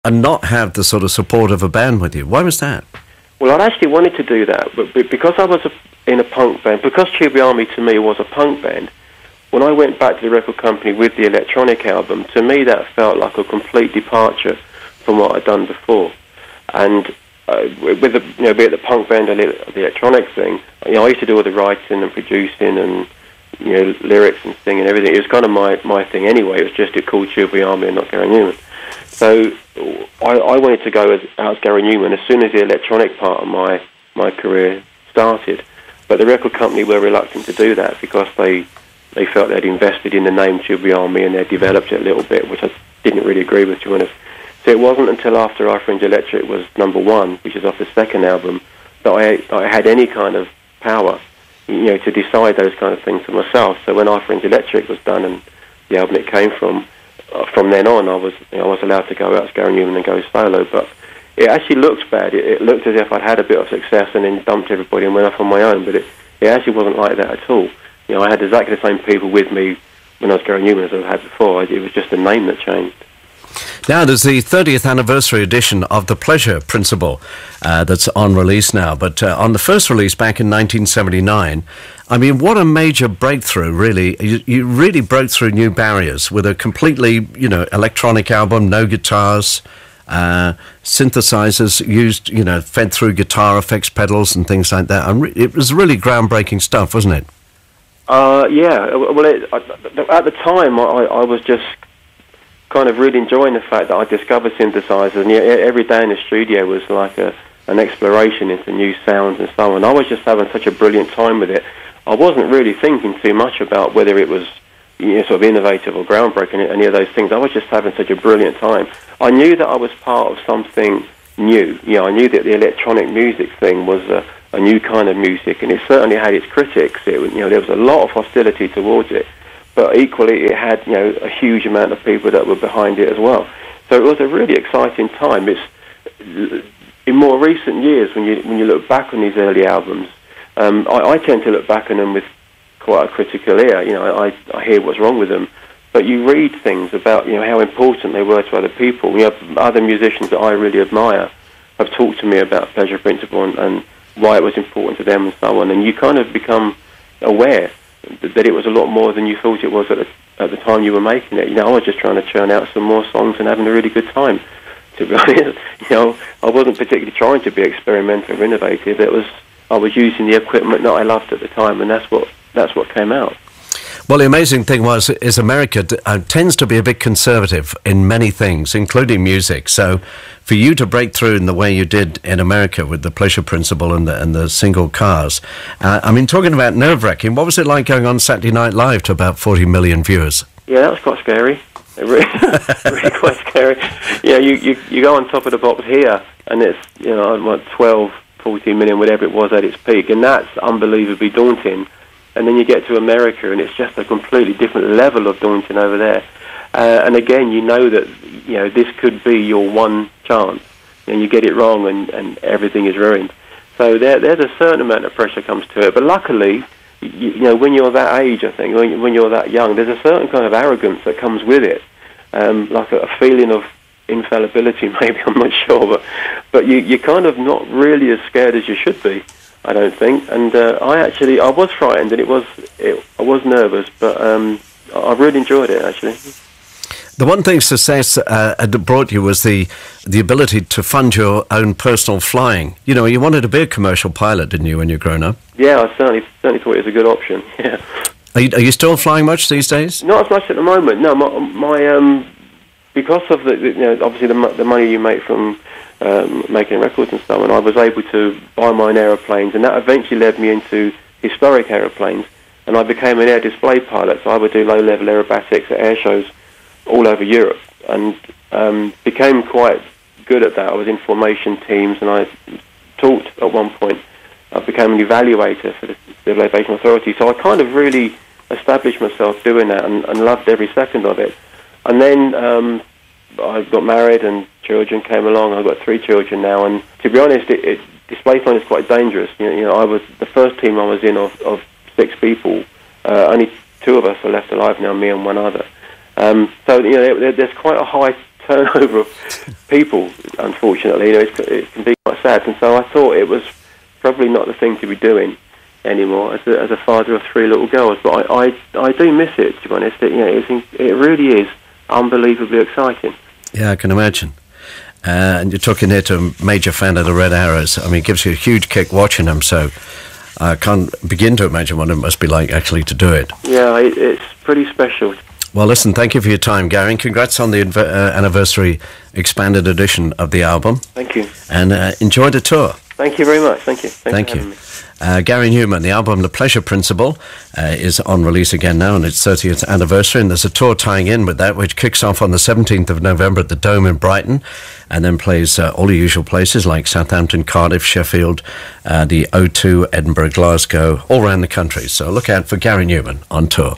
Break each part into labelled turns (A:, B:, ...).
A: and not have the sort of support of a band with you. Why was that?
B: Well, I'd actually wanted to do that, but because I was in a punk band, because Tube Army to me was a punk band, when I went back to the record company with the electronic album, to me that felt like a complete departure from what I'd done before. And with the, be it the punk band or the electronic thing, I used to do all the writing and producing and lyrics and singing and everything. It was kind of my thing anyway. It was just called Tube Army and not Gary Numan. So I wanted to go as Gary Numan as soon as the electronic part of my career started. But the record company were reluctant to do that because they felt they'd invested in the name Tube Army and they'd developed it a little bit, which I didn't really agree with, to be honest. So it wasn't until after Our Fringe Electric was #1, which is off the second album, that I had any kind of power, to decide those kind of things for myself. So when Our Fringe Electric was done and the album it came from then on, I was allowed to go out as Gary Numan and go solo. But it actually looked bad. It looked as if I'd had a bit of success and then dumped everybody and went off on my own. But it actually wasn't like that at all. I had exactly the same people with me when I was Gary Numan as I had before. It was just the name that changed.
A: Now, there's the 30th anniversary edition of The Pleasure Principle that's on release now. But on the first release back in 1979, I mean, what a major breakthrough, really. You really broke through new barriers with a completely, electronic album, no guitars, synthesizers used, fed through guitar effects pedals and things like that. It was really groundbreaking stuff, wasn't it?
B: Yeah. Well, at the time, I was just kind of really enjoying the fact that I discovered synthesizers, and every day in the studio was like an exploration into new sounds and so on. I was just having such a brilliant time with it. I wasn't really thinking too much about whether it was sort of innovative or groundbreaking, any of those things. I was just having such a brilliant time. I knew that I was part of something new. I knew that the electronic music thing was a new kind of music, and it certainly had its critics. There was a lot of hostility towards it. But equally, it had a huge amount of people that were behind it as well. So it was a really exciting time. It's in more recent years when you look back on these early albums. I tend to look back on them with quite a critical ear. I hear what's wrong with them, but you read things about how important they were to other people. Other musicians that I really admire have talked to me about Pleasure Principle and why it was important to them and so on. And you kind of become aware that it was a lot more than you thought it was at the time you were making it. I was just trying to churn out some more songs and having a really good time, to be honest. I wasn't particularly trying to be experimental or innovative. I was using the equipment that I loved at the time, and that's what came out.
A: Well, the amazing thing is America tends to be a bit conservative in many things, including music. So for you to break through in the way you did in America with the Pleasure Principle and the single cars, talking about nerve-wracking, what was it like going on Saturday Night Live to about 40 million viewers?
B: Yeah, that was quite scary. Really quite scary. Yeah, you go on top of the box here, and it's 12, 14 million, whatever it was at its peak, and that's unbelievably daunting. And then you get to America, and it's just a completely different level of daunting over there. And again, that this could be your one chance, and you get it wrong, and everything is ruined. So there's a certain amount of pressure comes to it. But luckily, when you're that age, I think, when you're that young, there's a certain kind of arrogance that comes with it, like a feeling of infallibility, maybe, I'm not sure, but you're kind of not really as scared as you should be, I don't think. And I was frightened, and I was nervous, but I really enjoyed it, actually.
A: The one thing success brought you was the ability to fund your own personal flying. You wanted to be a commercial pilot, didn't you, when you're grown up? Yeah,
B: I certainly thought it was a good option. Yeah.
A: Are you still flying much these days?
B: Not as much at the moment. No, my because of obviously the money you make from making records and stuff, and I was able to buy my own aeroplanes, and that eventually led me into historic aeroplanes, and I became an air display pilot. So I would do low-level aerobatics at air shows all over Europe, and became quite good at that. I was in formation teams, and I taught at one point. I became an evaluator for the Civil Aviation Authority, so I kind of really established myself doing that and loved every second of it. And then I got married and children came along. I've got 3 children now, and to be honest, display flying is quite dangerous. I was the first team I was in of 6 people. Only 2 of us are left alive now, me and one other. So there's quite a high turnover of people, unfortunately. It can be quite sad, and so I thought it was probably not the thing to be doing anymore as a father of 3 little girls. But I do miss it, to be honest. It really is unbelievably exciting.
A: Yeah, I can imagine. And you're talking here to a major fan of the Red Arrows. I mean, it gives you a huge kick watching them, so I can't begin to imagine what it must be like actually to do it.
B: Yeah, it's pretty special.
A: Well, listen, thank you for your time, Gary, and congrats on the anniversary expanded edition of the album.
B: Thank you.
A: And enjoy the tour.
B: Thank you very much. Thank you.
A: Thank you. Gary Numan, the album The Pleasure Principle is on release again now on its 30th anniversary, and there's a tour tying in with that which kicks off on the 17th of November at the Dome in Brighton and then plays all the usual places like Southampton, Cardiff, Sheffield, the O2, Edinburgh, Glasgow, all around the country. So look out for Gary Numan on tour.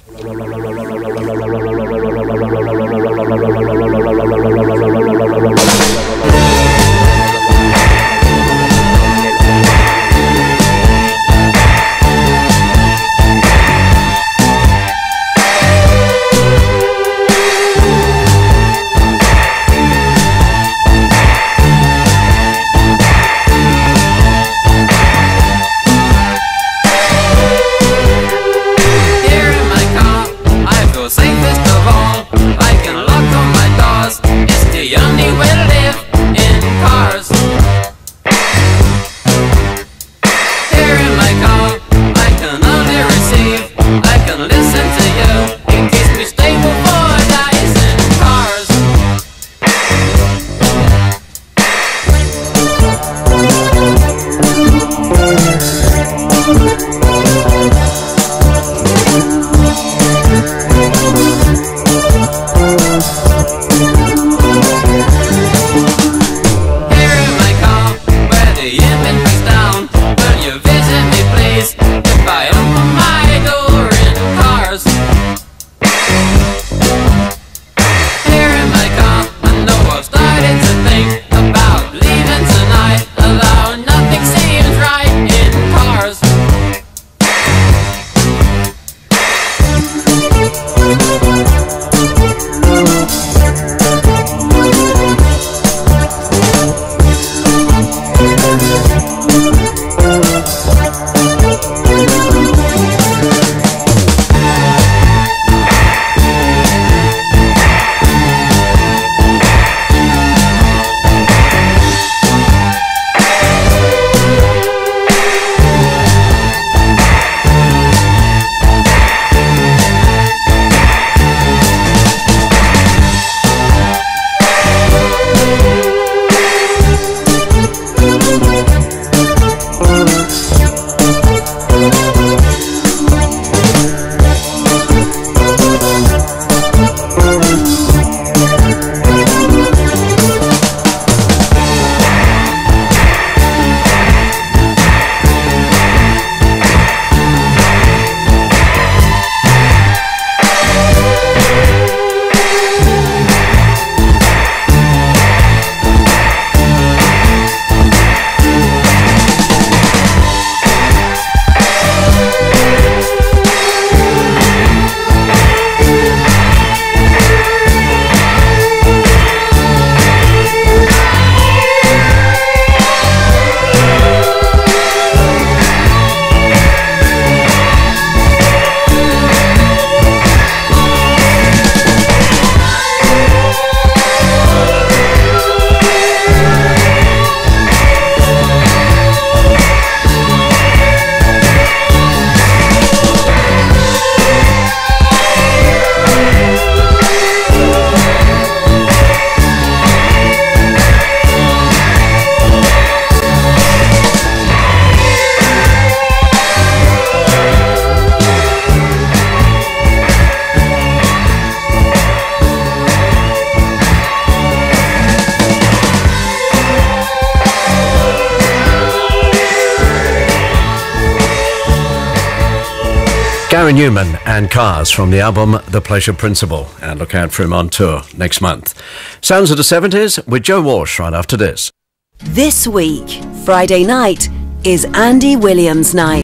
A: Gary Numan and Cars from the album The Pleasure Principle, and look out for him on tour next month. Sounds of the 70s with Joe Walsh right after this.
C: This week, Friday night, is Andy Williams night.